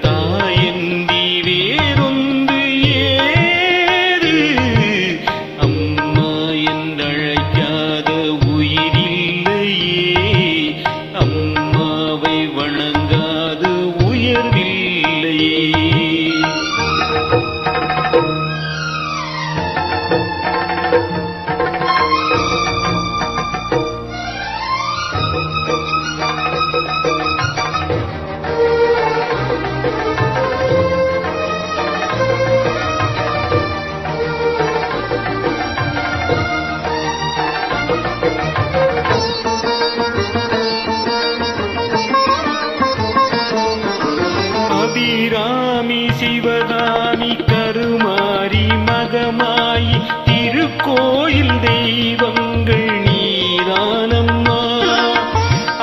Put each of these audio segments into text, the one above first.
தாயந்தி வேறொன்று ஏது அம்மா என்றழைக்காத உயிரில்லையே அம்மாவை வணங்காத உயர்வில்லையே அபிராமி சிவகாமி கருமாரி மகமாயி திருக்கோயில் தெய்வங்கள் நீதானம்மா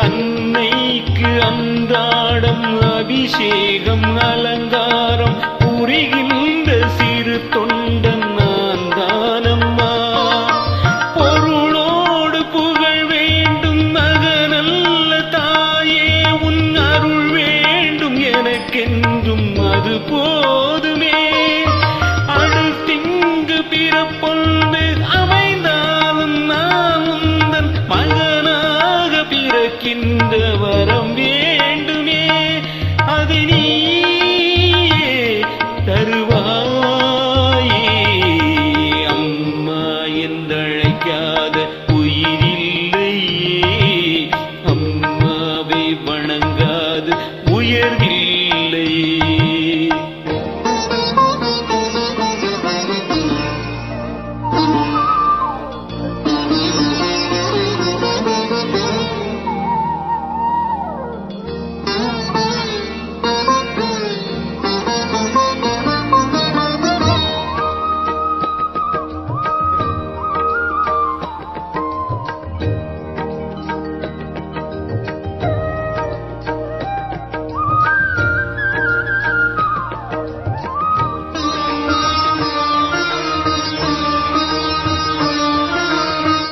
அன்னைக்கு அன்றாடம் அபிஷேகம் அலங்காரம் புரிகின்ற சிறு தொண்டன் நான் தானம்மா பொருளோடு புகழ் வேண்டும் மகனல்ல தாயே உன் அருள் வேண்டும் எனக்கென்றும் அது போதுமே அடுத்திங்கு பிறப்பொன்று அமைந்தாலும் நான் உந்தன் மகனாக பிறக்கின்ற வரம் வேண்டுமே அது நீயே தருவாயே அம்மா என்றழைக்காத உயிரில்லையே அம்மாவை வணங்காது உயர்வில்லையே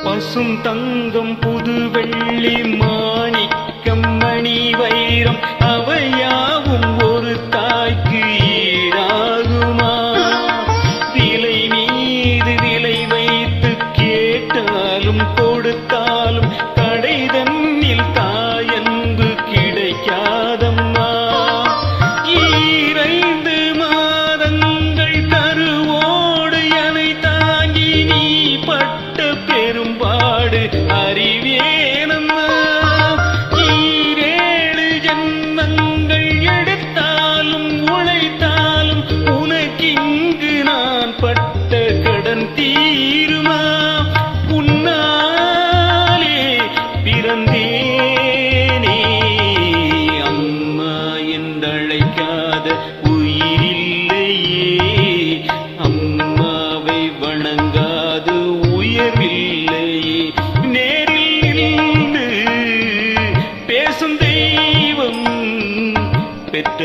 பசும் தங்கம் புது வெள்ளி மாணிக்கம் மணி வைரம் அவையாவும் ஒரு தாய்க்கு ஈடாகுமா விலை மீது விலை வைத்து கேட்டாலும் கொடுத்தாலும் கடை தன்னில் தாயன்பு கிடைக்காதம்மா ஈரைந்து மாதங்கள் கருவோடு எனை தாங்கி நீ பட்ட பெரும்பாடு அறிவேனம்மா ஈரேழு ஜன்மங்கள் எடுத்தாலும் உழைத்தாலும் உனக்கிங்கு நான் பட்ட கடன் தீருமா உன்னாலே பிறந்தேனே அம்மா என்றழைக்காத உயிரில்லையே அம்மாவை வணங்காது உயர்வில்லையே நேரில் நின்று பேசும் தெய்வம் பெற்ற